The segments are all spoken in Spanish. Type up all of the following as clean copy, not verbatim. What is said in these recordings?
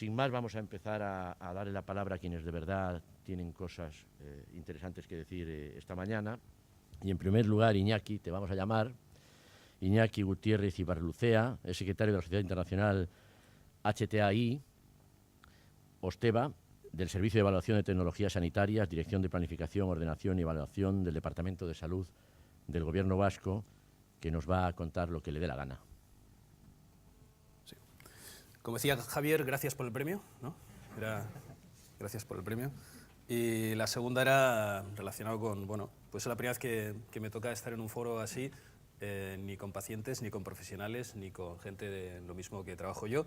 sin más, vamos a empezar a darle la palabra a quienes de verdad tienen cosas interesantes que decir esta mañana. Y en primer lugar, Iñaki, te vamos a llamar. Iñaki Gutiérrez Ibarlucea, es secretario de la Sociedad Internacional HTAI, OSTEBA, del Servicio de Evaluación de Tecnologías Sanitarias, Dirección de Planificación, Ordenación y Evaluación del Departamento de Salud del Gobierno Vasco, que nos va a contar lo que le dé la gana. Sí. Como decía Javier, gracias por el premio, ¿no? Gracias por el premio. Y la segunda era relacionado con, bueno, pues es la primera vez que me toca estar en un foro así, ni con pacientes, ni con profesionales, ni con gente de lo mismo que trabajo yo,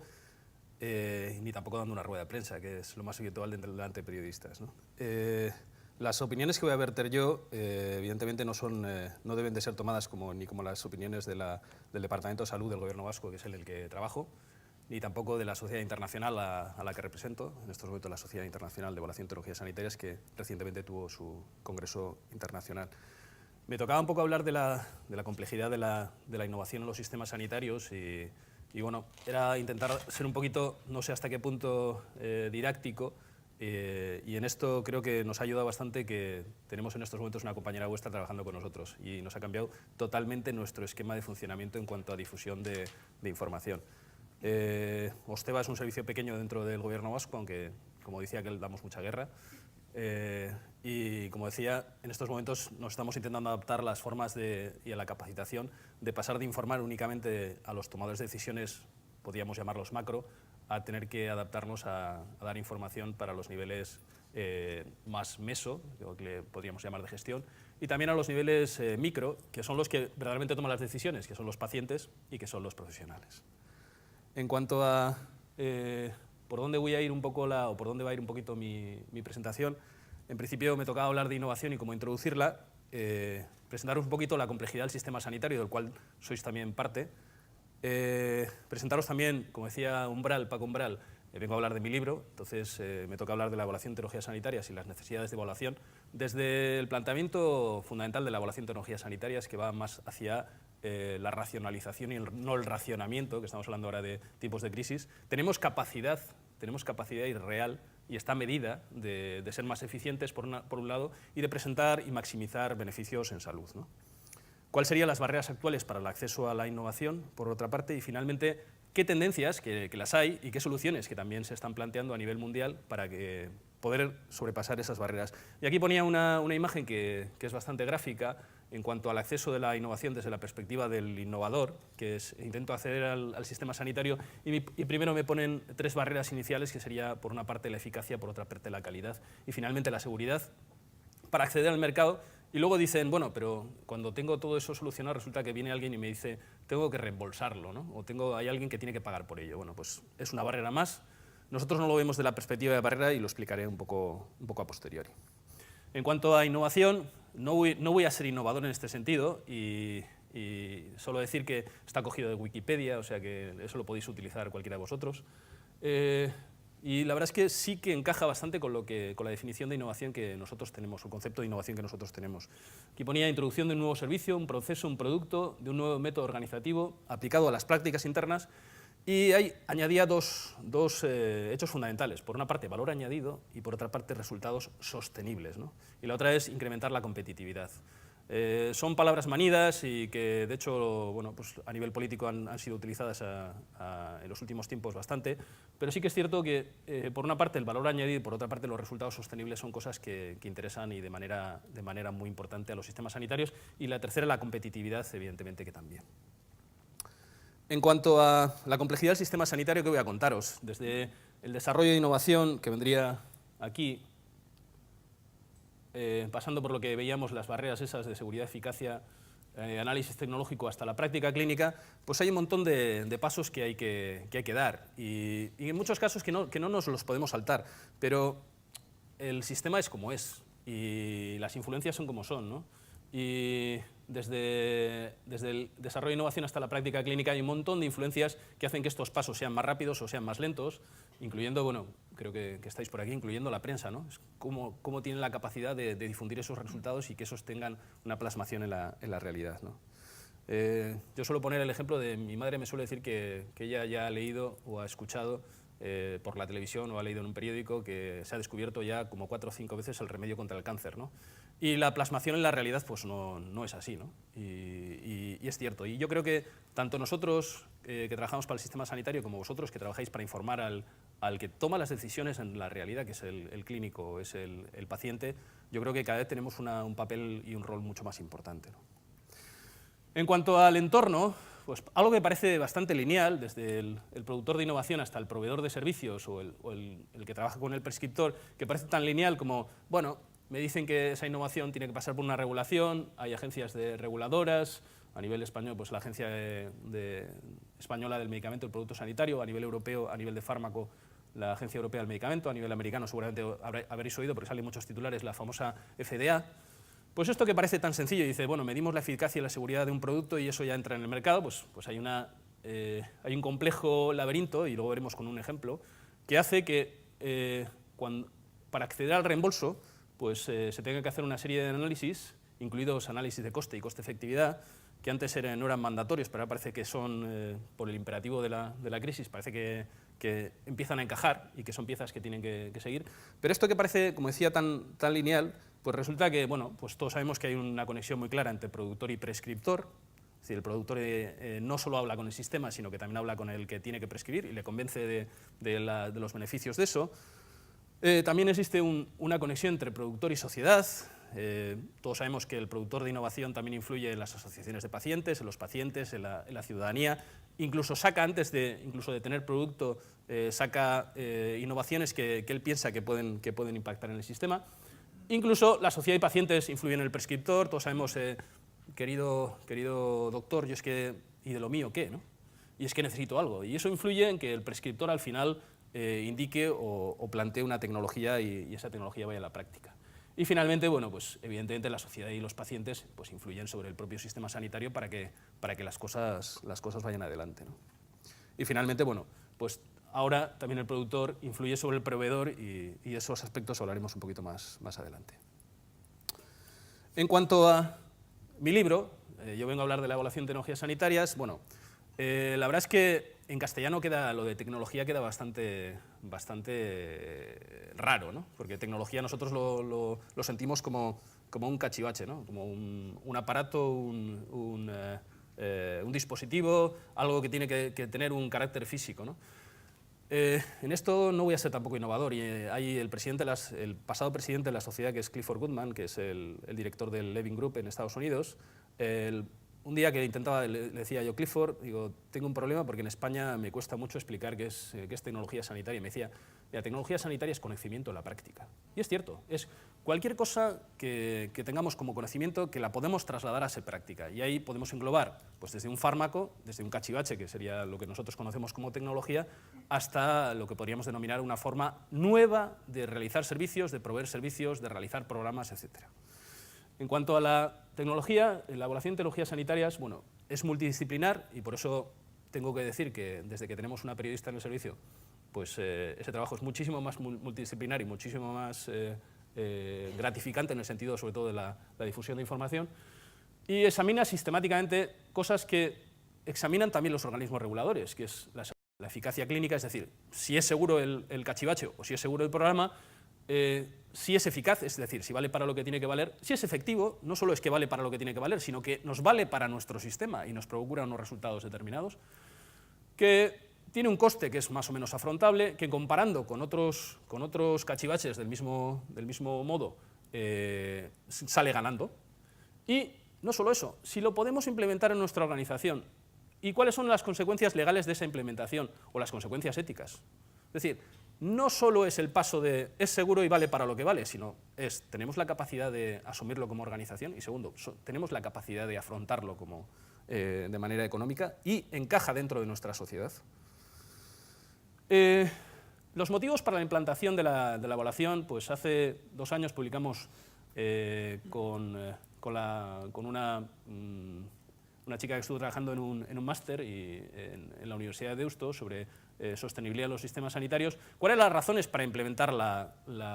ni tampoco dando una rueda de prensa, que es lo más habitual delante de periodistas, ¿no? Las opiniones que voy a verter yo, evidentemente no deben de ser tomadas ni como las opiniones del Departamento de Salud del Gobierno Vasco, que es el que trabajo, ni tampoco de la sociedad internacional a la que represento, en estos momentos la Sociedad Internacional de Evaluación de Tecnologías Sanitarias, que recientemente tuvo su congreso internacional. Me tocaba un poco hablar de la complejidad de la innovación en los sistemas sanitarios y bueno, era intentar ser un poquito, no sé hasta qué punto, didáctico, y en esto creo que nos ha ayudado bastante que tenemos en estos momentos una compañera vuestra trabajando con nosotros y nos ha cambiado totalmente nuestro esquema de funcionamiento en cuanto a difusión de información. OSTEBA es un servicio pequeño dentro del Gobierno vasco, aunque, como decía, que le damos mucha guerra. Y como decía, en estos momentos nos estamos intentando adaptar las formas y a la capacitación de pasar de informar únicamente a los tomadores de decisiones, podríamos llamarlos macro, a tener que adaptarnos a dar información para los niveles más meso, lo que le podríamos llamar de gestión, y también a los niveles micro, que son los que verdaderamente toman las decisiones, que son los pacientes y que son los profesionales. En cuanto a por dónde voy a ir un poco o por dónde va a ir un poquito mi presentación, en principio me tocaba hablar de innovación y cómo introducirla, presentaros un poquito la complejidad del sistema sanitario, del cual sois también parte, presentaros también, como decía Paco Umbral, vengo a hablar de mi libro, entonces me toca hablar de la evaluación de tecnologías sanitarias y las necesidades de evaluación, desde el planteamiento fundamental de la evaluación de tecnologías sanitarias, que va más hacia la racionalización y no el racionamiento, que estamos hablando ahora de tipos de crisis. Tenemos capacidad real y está medida de ser más eficientes, por un lado, y de presentar y maximizar beneficios en salud, ¿no? ¿Cuáles serían las barreras actuales para el acceso a la innovación, por otra parte? Y finalmente, ¿qué tendencias, que las hay, y qué soluciones que también se están planteando a nivel mundial para poder sobrepasar esas barreras? Y aquí ponía una imagen que es bastante gráfica en cuanto al acceso de la innovación desde la perspectiva del innovador, que es intento acceder al sistema sanitario, y primero me ponen tres barreras iniciales, que sería por una parte la eficacia, por otra parte la calidad y finalmente la seguridad, para acceder al mercado. Y luego dicen, bueno, pero cuando tengo todo eso solucionado resulta que viene alguien y me dice, tengo que reembolsarlo, ¿no? O hay alguien que tiene que pagar por ello. Bueno, pues es una barrera más. Nosotros no lo vemos de la perspectiva de barrera y lo explicaré un poco a posteriori. En cuanto a innovación, no voy a ser innovador en este sentido y solo decir que está cogido de Wikipedia, o sea que eso lo podéis utilizar cualquiera de vosotros. Y la verdad es que sí que encaja bastante con la definición de innovación que nosotros tenemos, el concepto de innovación que nosotros tenemos. Aquí ponía introducción de un nuevo servicio, un proceso, un producto, de un nuevo método organizativo aplicado a las prácticas internas, y ahí añadía dos hechos fundamentales. Por una parte, valor añadido, y por otra parte, resultados sostenibles, ¿no? Y la otra es incrementar la competitividad. Son palabras manidas y que, de hecho, bueno, pues a nivel político han sido utilizadas en los últimos tiempos bastante, pero sí que es cierto que, por una parte, el valor añadido y por otra parte, los resultados sostenibles son cosas que interesan y de manera muy importante a los sistemas sanitarios, y la tercera, la competitividad, evidentemente que también. En cuanto a la complejidad del sistema sanitario, ¿qué voy a contaros? Desde el desarrollo de innovación, que vendría aquí, pasando por lo que veíamos, las barreras esas de seguridad, eficacia, análisis tecnológico, hasta la práctica clínica, pues hay un montón de pasos que hay que dar. Y en muchos casos que no nos los podemos saltar, pero el sistema es como es y las influencias son como son, ¿no? Y desde el desarrollo de innovación hasta la práctica clínica hay un montón de influencias que hacen que estos pasos sean más rápidos o sean más lentos, incluyendo, bueno, creo que estáis por aquí, incluyendo la prensa, ¿no? Es cómo tienen la capacidad de difundir esos resultados y que esos tengan una plasmación en la realidad, ¿no? Yo suelo poner el ejemplo de mi madre. Me suele decir que ella ya ha leído o ha escuchado por la televisión o ha leído en un periódico que se ha descubierto ya como 4 o 5 veces el remedio contra el cáncer, ¿no? Y la plasmación en la realidad pues no es así, ¿no? Y es cierto. Y yo creo que tanto nosotros que trabajamos para el sistema sanitario como vosotros que trabajáis para informar al que toma las decisiones en la realidad, que es el clínico, es el paciente, yo creo que cada vez tenemos un papel y un rol mucho más importante, ¿no? En cuanto al entorno, pues algo que parece bastante lineal, desde el productor de innovación hasta el proveedor de servicios o el que trabaja con el prescriptor, que parece tan lineal como, bueno, me dicen que esa innovación tiene que pasar por una regulación, hay agencias reguladoras, a nivel español, pues la Agencia Española del Medicamento y el Producto Sanitario, a nivel europeo, a nivel de fármaco, la Agencia Europea del Medicamento, a nivel americano seguramente habréis oído, porque salen muchos titulares, la famosa FDA. Pues esto que parece tan sencillo, dice, bueno, medimos la eficacia y la seguridad de un producto y eso ya entra en el mercado, pues hay un complejo laberinto, y luego veremos con un ejemplo, que hace que para acceder al reembolso pues, se tenga que hacer una serie de análisis, incluidos análisis de coste y coste-efectividad, que antes no eran mandatorios, pero ahora parece que son, por el imperativo de la crisis, parece que empiezan a encajar y que son piezas que tienen que seguir. Pero esto que parece, como decía, tan lineal, pues resulta que, bueno, pues todos sabemos que hay una conexión muy clara entre productor y prescriptor. Es decir, el productor no solo habla con el sistema, sino que también habla con el que tiene que prescribir y le convence de los beneficios de eso. También existe una conexión entre productor y sociedad. Todos sabemos que el productor de innovación también influye en las asociaciones de pacientes, en los pacientes, en la ciudadanía. Incluso saca, antes de tener producto, saca innovaciones que él piensa que pueden impactar en el sistema. Incluso la sociedad y pacientes influyen en el prescriptor. Todos sabemos, querido doctor, ¿y de lo mío qué, no? Y es que necesito algo. Y eso influye en que el prescriptor al final indique o plantee una tecnología y esa tecnología vaya a la práctica. Y finalmente, bueno, pues evidentemente la sociedad y los pacientes pues, influyen sobre el propio sistema sanitario para que las cosas vayan adelante, ¿no? Y finalmente, bueno, pues ahora también el productor influye sobre el proveedor y esos aspectos hablaremos un poquito más adelante. En cuanto a mi libro, yo vengo a hablar de la evaluación de tecnologías sanitarias. Bueno, la verdad es que en castellano lo de tecnología queda bastante raro, ¿no? Porque tecnología nosotros lo sentimos como un cachivache, ¿no? Como un aparato, un dispositivo, algo que tiene que tener un carácter físico, ¿no? En esto no voy a ser tampoco innovador, y hay el pasado presidente de la sociedad, que es Clifford Goodman, que es el director del Levin Group en Estados Unidos. Un día que le decía yo, Clifford, digo, tengo un problema porque en España me cuesta mucho explicar qué es tecnología sanitaria. Y me decía, la tecnología sanitaria es conocimiento en la práctica. Y es cierto, es cualquier cosa que tengamos como conocimiento que la podemos trasladar a ser práctica. Y ahí podemos englobar, pues desde un fármaco, desde un cachivache, que sería lo que nosotros conocemos como tecnología, hasta lo que podríamos denominar una forma nueva de realizar servicios, de proveer servicios, de realizar programas, etcétera. En cuanto a la tecnología, la evaluación de tecnologías sanitarias, bueno, es multidisciplinar, y por eso tengo que decir que desde que tenemos una periodista en el servicio, pues ese trabajo es muchísimo más multidisciplinar y muchísimo más gratificante en el sentido, sobre todo, de la difusión de información, y examina sistemáticamente cosas que examinan también los organismos reguladores, que es la eficacia clínica, es decir, si es seguro el cachivache o si es seguro el programa, si es eficaz, es decir, si vale para lo que tiene que valer, si es efectivo, no solo es que vale para lo que tiene que valer, sino que nos vale para nuestro sistema y nos procura unos resultados determinados, que tiene un coste que es más o menos afrontable, que comparando con otros cachivaches del mismo modo sale ganando. Y no solo eso, si lo podemos implementar en nuestra organización, ¿y cuáles son las consecuencias legales de esa implementación o las consecuencias éticas? Es decir, no solo es el paso de es seguro y vale para lo que vale, sino tenemos la capacidad de asumirlo como organización y, segundo, tenemos la capacidad de afrontarlo de manera económica y encaja dentro de nuestra sociedad. Los motivos para la implantación de la evaluación, pues hace 2 años publicamos con una chica que estuvo trabajando en un máster en la Universidad de Deusto sobre sostenibilidad de los sistemas sanitarios. ¿Cuáles eran las razones para implementar la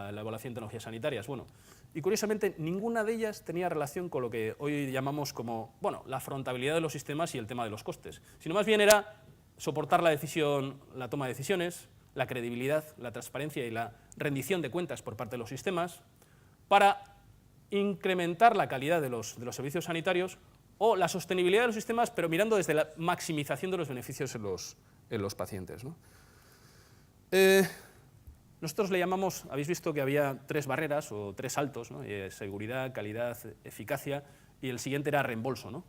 evaluación de tecnologías sanitarias? Bueno, y curiosamente ninguna de ellas tenía relación con lo que hoy llamamos como, bueno, la afrontabilidad de los sistemas y el tema de los costes, sino más bien era soportar la toma de decisiones, la credibilidad, la transparencia y la rendición de cuentas por parte de los sistemas, para incrementar la calidad de los servicios sanitarios o la sostenibilidad de los sistemas, pero mirando desde la maximización de los beneficios en los pacientes, ¿no? Nosotros le llamamos, habéis visto que había 3 barreras o 3 saltos, ¿no? Seguridad, calidad, eficacia, y el siguiente era reembolso, ¿no?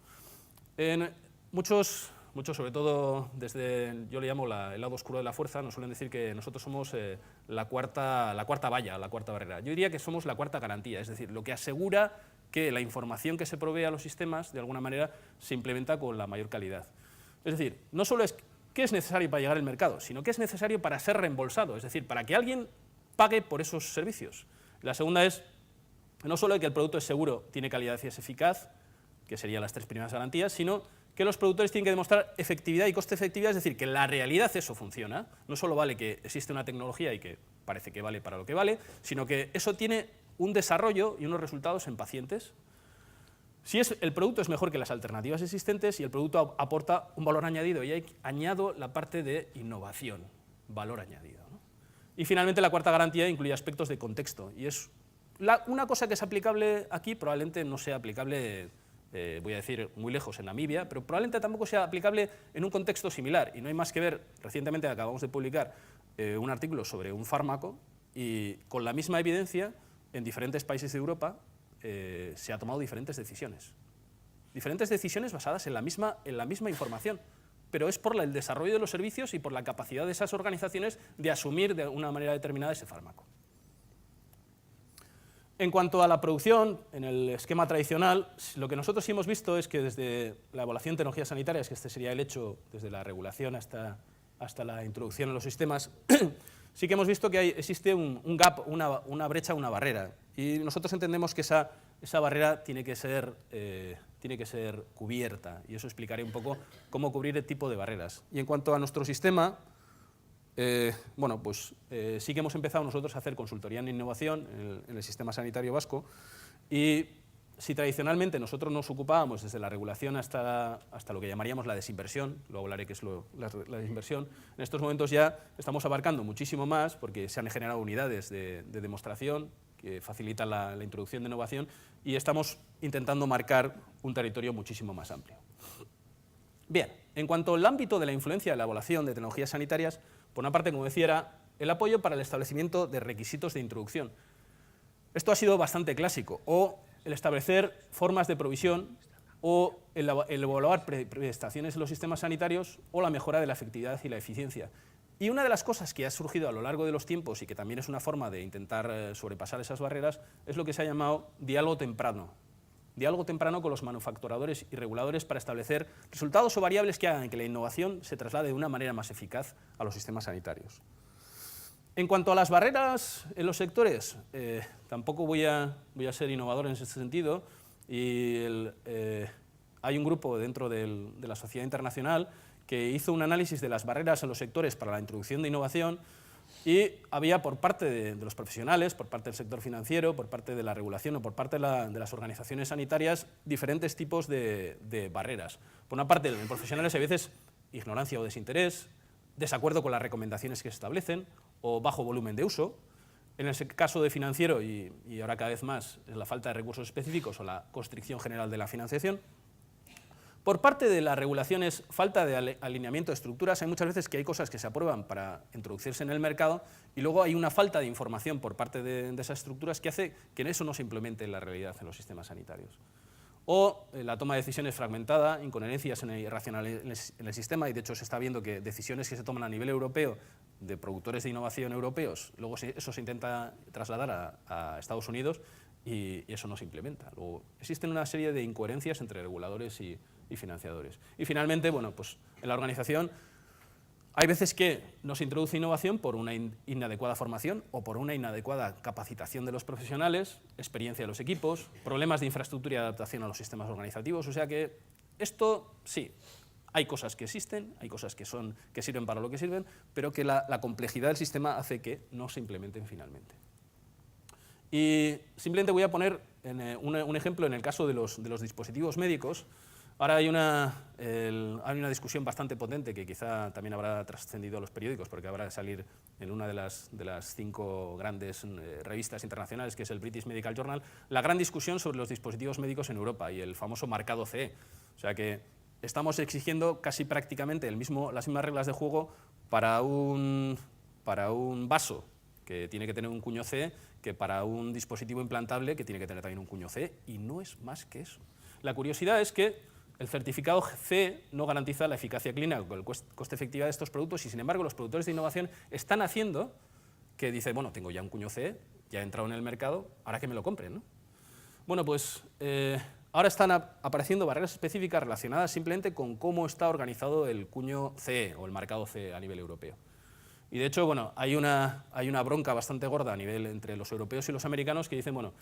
Muchos, sobre todo desde, yo le llamo el lado oscuro de la fuerza, nos suelen decir que nosotros somos la cuarta valla, la cuarta barrera. Yo diría que somos la cuarta garantía, es decir, lo que asegura que la información que se provee a los sistemas, de alguna manera, se implementa con la mayor calidad. Es decir, no solo es qué es necesario para llegar al mercado, sino qué es necesario para ser reembolsado, es decir, para que alguien pague por esos servicios. La segunda es, no solo que el producto es seguro, tiene calidad y es eficaz, que serían las 3 primeras garantías, sino que los productores tienen que demostrar efectividad y coste-efectividad, es decir, que en la realidad eso funciona. No solo vale que existe una tecnología y que parece que vale para lo que vale, sino que eso tiene un desarrollo y unos resultados en pacientes. Si el producto es mejor que las alternativas existentes y el producto aporta un valor añadido, y ahí añado la parte de innovación, valor añadido, ¿no? Y finalmente la cuarta garantía incluye aspectos de contexto, y es una cosa que es aplicable aquí, probablemente no sea aplicable, voy a decir, muy lejos en Namibia, pero probablemente tampoco sea aplicable en un contexto similar, y no hay más que ver, recientemente acabamos de publicar un artículo sobre un fármaco, y con la misma evidencia, en diferentes países de Europa, se ha tomado diferentes decisiones basadas en la misma información, pero es por el desarrollo de los servicios y por la capacidad de esas organizaciones de asumir de una manera determinada ese fármaco. En cuanto a la producción, en el esquema tradicional, lo que nosotros sí hemos visto es que desde la evaluación de tecnologías sanitarias, que este sería el hecho desde la regulación hasta la introducción en los sistemas, sí que hemos visto que existe un gap, una brecha, una barrera. Y nosotros entendemos que esa barrera tiene que ser cubierta, y eso explicaré un poco cómo cubrir el tipo de barreras. Y en cuanto a nuestro sistema, bueno, pues sí que hemos empezado nosotros a hacer consultoría en innovación en el sistema sanitario vasco, y si tradicionalmente nosotros nos ocupábamos desde la regulación hasta lo que llamaríamos la desinversión, luego hablaré qué es la desinversión, en estos momentos ya estamos abarcando muchísimo más porque se han generado unidades de demostración que facilitan la introducción de innovación, y estamos intentando marcar un territorio muchísimo más amplio. Bien, en cuanto al ámbito de la influencia de la evaluación de tecnologías sanitarias, por una parte, como decía, era el apoyo para el establecimiento de requisitos de introducción. Esto ha sido bastante clásico, o el establecer formas de provisión, o el evaluar prestaciones en los sistemas sanitarios, o la mejora de la efectividad y la eficiencia. Y una de las cosas que ha surgido a lo largo de los tiempos y que también es una forma de intentar sobrepasar esas barreras es lo que se ha llamado diálogo temprano. Diálogo temprano con los manufacturadores y reguladores para establecer resultados o variables que hagan que la innovación se traslade de una manera más eficaz a los sistemas sanitarios. En cuanto a las barreras en los sectores, tampoco voy a ser innovador en ese sentido, y hay un grupo dentro de la sociedad internacional que hizo un análisis de las barreras en los sectores para la introducción de innovación, y había por parte de los profesionales, por parte del sector financiero, por parte de la regulación o por parte de las organizaciones sanitarias, diferentes tipos de barreras. Por una parte, en profesionales hay veces ignorancia o desinterés, desacuerdo con las recomendaciones que se establecen, o bajo volumen de uso. En el caso de financiero, y ahora cada vez más, es la falta de recursos específicos o la constricción general de la financiación. Por parte de las regulaciones, falta de alineamiento de estructuras. Hay muchas veces que hay cosas que se aprueban para introducirse en el mercado y luego hay una falta de información por parte de esas estructuras que hace que eso no se implemente en la realidad en los sistemas sanitarios. O la toma de decisiones fragmentada, incoherencias irracionales en el sistema, y de hecho se está viendo que decisiones que se toman a nivel europeo de productores de innovación europeos, luego eso se intenta trasladar a Estados Unidos y eso no se implementa. Luego existen una serie de incoherencias entre reguladores y financiadores. Y finalmente, bueno, pues en la organización hay veces que no se introduce innovación por una inadecuada formación o por una inadecuada capacitación de los profesionales, experiencia de los equipos, problemas de infraestructura y adaptación a los sistemas organizativos. O sea que esto sí, hay cosas que existen, hay cosas que sirven para lo que sirven, pero que la complejidad del sistema hace que no se implementen finalmente. Y simplemente voy a poner un ejemplo en el caso de los dispositivos médicos. Ahora hay una discusión bastante potente que quizá también habrá trascendido a los periódicos, porque habrá de salir en una de las 5 grandes revistas internacionales, que es el British Medical Journal, la gran discusión sobre los dispositivos médicos en Europa y el famoso marcado CE. O sea que estamos exigiendo casi prácticamente las mismas reglas de juego para un vaso que tiene que tener un cuño CE que para un dispositivo implantable que tiene que tener también un cuño CE, y no es más que eso. La curiosidad es que el certificado CE no garantiza la eficacia clínica o el coste-efectividad de estos productos, y sin embargo los productores de innovación están haciendo que dice, bueno, tengo ya un cuño CE, ya he entrado en el mercado, ahora que me lo compren, ¿no? Bueno, pues ahora están apareciendo barreras específicas relacionadas simplemente con cómo está organizado el cuño CE o el marcado CE a nivel europeo. Y de hecho, bueno, hay una bronca bastante gorda a nivel entre los europeos y los americanos que dicen, bueno,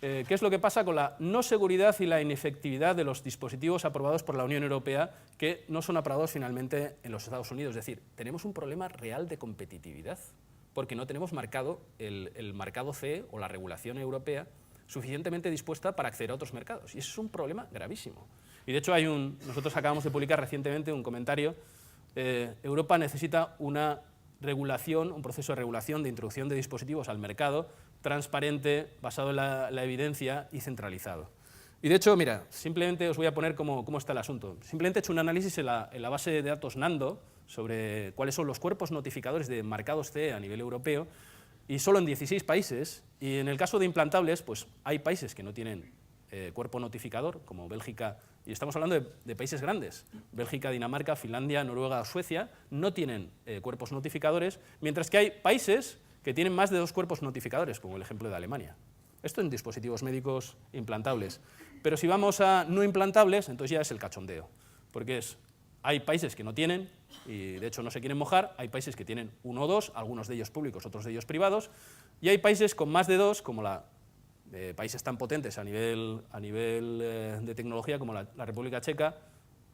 ¿qué es lo que pasa con la no seguridad y la inefectividad de los dispositivos aprobados por la Unión Europea que no son aprobados finalmente en los Estados Unidos? Es decir, tenemos un problema real de competitividad porque no tenemos marcado el marcado CE o la regulación europea suficientemente dispuesta para acceder a otros mercados. Y eso es un problema gravísimo. Y de hecho, nosotros acabamos de publicar recientemente un comentario. Europa necesita una regulación, un proceso de regulación de introducción de dispositivos al mercado transparente, basado en la evidencia y centralizado. Y de hecho, mira, simplemente os voy a poner cómo está el asunto. Simplemente he hecho un análisis en la base de datos Nando sobre cuáles son los cuerpos notificadores de marcados CE a nivel europeo, y solo en 16 países, y en el caso de implantables, pues hay países que no tienen cuerpo notificador, como Bélgica, y estamos hablando de países grandes. Bélgica, Dinamarca, Finlandia, Noruega, Suecia no tienen cuerpos notificadores, mientras que hay países que tienen más de 2 cuerpos notificadores, como el ejemplo de Alemania. Esto en dispositivos médicos implantables. Pero si vamos a no implantables, entonces ya es el cachondeo, porque hay países que no tienen, y de hecho no se quieren mojar, hay países que tienen 1 o 2, algunos de ellos públicos, otros de ellos privados, y hay países con más de 2, como países tan potentes a nivel de tecnología como la República Checa,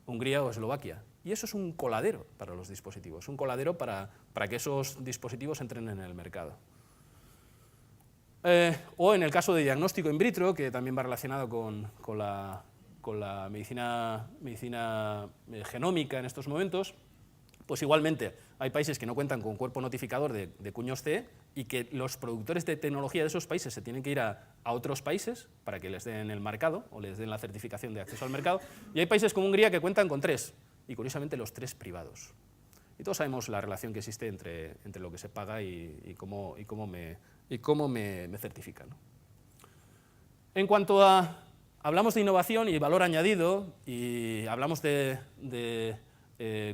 Hungría o Eslovaquia. Y eso es un coladero para los dispositivos, un coladero para que esos dispositivos entren en el mercado. O en el caso de diagnóstico in vitro, que también va relacionado con la medicina genómica en estos momentos, pues igualmente hay países que no cuentan con cuerpo notificador de cuños CE y que los productores de tecnología de esos países se tienen que ir a otros países para que les den el marcado o les den la certificación de acceso al mercado, y hay países como Hungría que cuentan con 3, y curiosamente los 3 privados. Y todos sabemos la relación que existe entre lo que se paga y cómo me certifican, ¿no? En cuanto hablamos de innovación y valor añadido, y hablamos de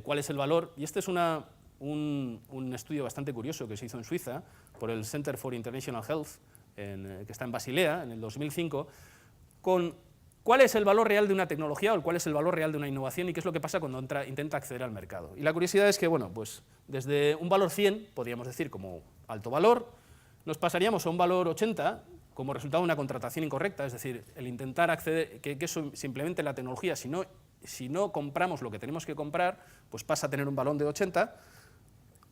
cuál es el valor, y este es un estudio bastante curioso que se hizo en Suiza por el Center for International Health, que está en Basilea, en el 2005, con cuál es el valor real de una tecnología o cuál es el valor real de una innovación y qué es lo que pasa cuando intenta acceder al mercado. Y la curiosidad es que, bueno, pues desde un valor 100, podríamos decir como alto valor, nos pasaríamos a un valor 80 como resultado de una contratación incorrecta, es decir, el intentar acceder, que eso simplemente la tecnología, si no compramos lo que tenemos que comprar, pues pasa a tener un valor de 80,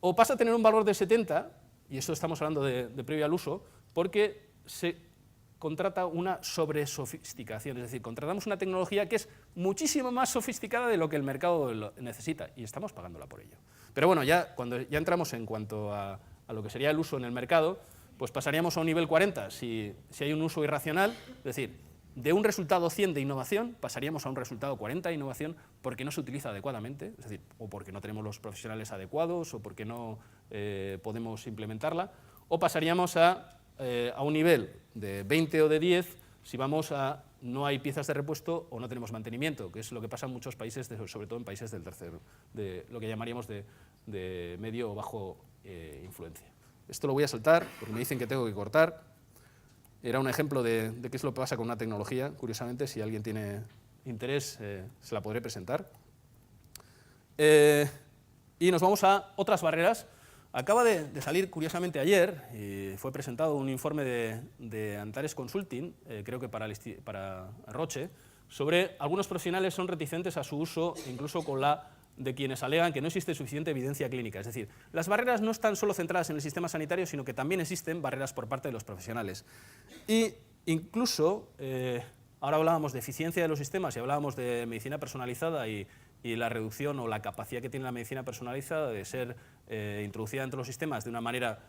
o pasa a tener un valor de 70, y esto estamos hablando de previo al uso, porque se contrata una sobresofisticación, es decir, contratamos una tecnología que es muchísimo más sofisticada de lo que el mercado necesita, y estamos pagándola por ello. Pero bueno, cuando ya entramos en cuanto a lo que sería el uso en el mercado, pues pasaríamos a un nivel 40 si hay un uso irracional, es decir, de un resultado 100 de innovación pasaríamos a un resultado 40 de innovación porque no se utiliza adecuadamente, es decir, o porque no tenemos los profesionales adecuados o porque no podemos implementarla, o pasaríamos a un nivel de 20 o de 10 si no hay piezas de repuesto o no tenemos mantenimiento, que es lo que pasa en muchos países, sobre todo en países de lo que llamaríamos de medio o bajo influencia. Esto lo voy a saltar porque me dicen que tengo que cortar. Era un ejemplo de qué es lo que pasa con una tecnología. Curiosamente, si alguien tiene interés, se la podré presentar. Y nos vamos a otras barreras. Acaba de salir, curiosamente, ayer, y fue presentado un informe de Antares Consulting, creo que para Roche, sobre algunos profesionales son reticentes a su uso, incluso con de quienes alegan que no existe suficiente evidencia clínica. Es decir, las barreras no están solo centradas en el sistema sanitario, sino que también existen barreras por parte de los profesionales. Y incluso ahora hablábamos de eficiencia de los sistemas y hablábamos de medicina personalizada y la reducción o la capacidad que tiene la medicina personalizada de ser introducida dentro de los sistemas de una manera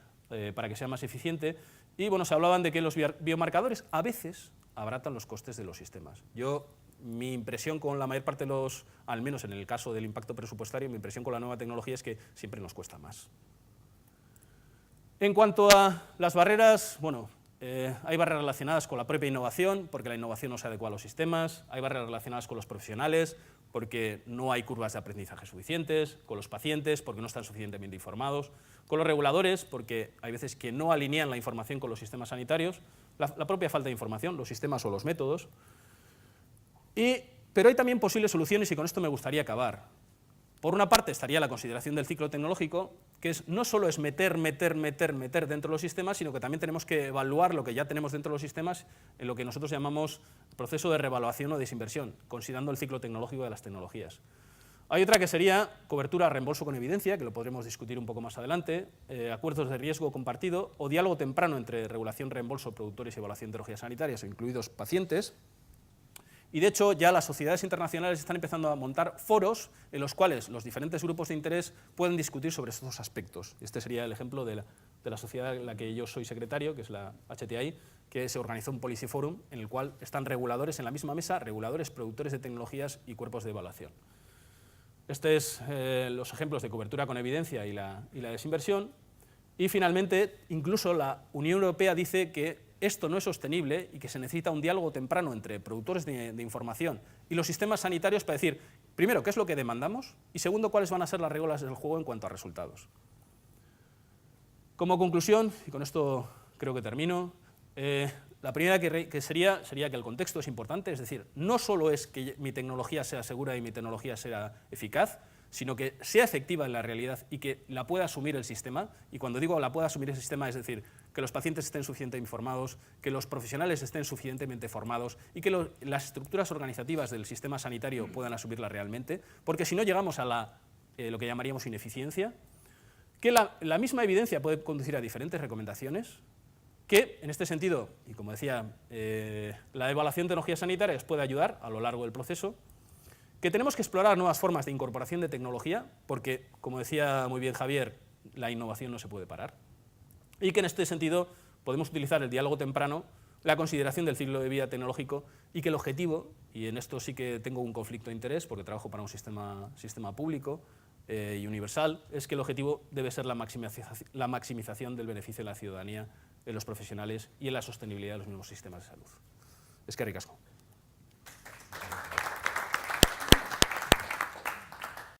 para que sea más eficiente. Y bueno, se hablaban de que los biomarcadores a veces abaratan los costes de los sistemas. Mi impresión con la mayor parte de los, al menos en el caso del impacto presupuestario, mi impresión con la nueva tecnología es que siempre nos cuesta más. En cuanto a las barreras, bueno, hay barreras relacionadas con la propia innovación, porque la innovación no se adecua a los sistemas, hay barreras relacionadas con los profesionales, porque no hay curvas de aprendizaje suficientes, con los pacientes, porque no están suficientemente informados, con los reguladores, porque hay veces que no alinean la información con los sistemas sanitarios, la propia falta de información, los sistemas o los métodos. Pero hay también posibles soluciones y con esto me gustaría acabar. Por una parte estaría la consideración del ciclo tecnológico, que no solo es meter dentro de los sistemas, sino que también tenemos que evaluar lo que ya tenemos dentro de los sistemas en lo que nosotros llamamos proceso de reevaluación o desinversión, considerando el ciclo tecnológico de las tecnologías. Hay otra que sería cobertura, reembolso con evidencia, que lo podremos discutir un poco más adelante, acuerdos de riesgo compartido o diálogo temprano entre regulación, reembolso, productores y evaluación de tecnologías sanitarias, incluidos pacientes. Y de hecho ya las sociedades internacionales están empezando a montar foros en los cuales los diferentes grupos de interés pueden discutir sobre estos aspectos. Este sería el ejemplo de la sociedad en la que yo soy secretario, que es la HTI, que se organizó un Policy Forum en el cual están reguladores en la misma mesa, reguladores, productores de tecnologías y cuerpos de evaluación. Estos son los ejemplos de cobertura con evidencia y la desinversión. Y finalmente, incluso la Unión Europea dice que esto no es sostenible y que se necesita un diálogo temprano entre productores de información y los sistemas sanitarios para decir, primero, qué es lo que demandamos y segundo, cuáles van a ser las reglas del juego en cuanto a resultados. Como conclusión, y con esto creo que termino, la primera que sería que el contexto es importante, es decir, no solo es que mi tecnología sea segura y mi tecnología sea eficaz, sino que sea efectiva en la realidad y que la pueda asumir el sistema. Y cuando digo la pueda asumir el sistema, es decir, que los pacientes estén suficientemente informados, que los profesionales estén suficientemente formados y que las estructuras organizativas del sistema sanitario puedan asumirla realmente, porque si no llegamos a lo que llamaríamos ineficiencia, que la misma evidencia puede conducir a diferentes recomendaciones, que en este sentido, y como decía, la evaluación de tecnologías sanitarias puede ayudar a lo largo del proceso, que tenemos que explorar nuevas formas de incorporación de tecnología, porque, como decía muy bien Javier, la innovación no se puede parar, y que en este sentido podemos utilizar el diálogo temprano, la consideración del ciclo de vida tecnológico, y que el objetivo, y en esto sí que tengo un conflicto de interés, porque trabajo para un sistema público y universal, es que el objetivo debe ser la maximización del beneficio de la ciudadanía, en los profesionales y en la sostenibilidad de los mismos sistemas de salud. Eskerrik asko.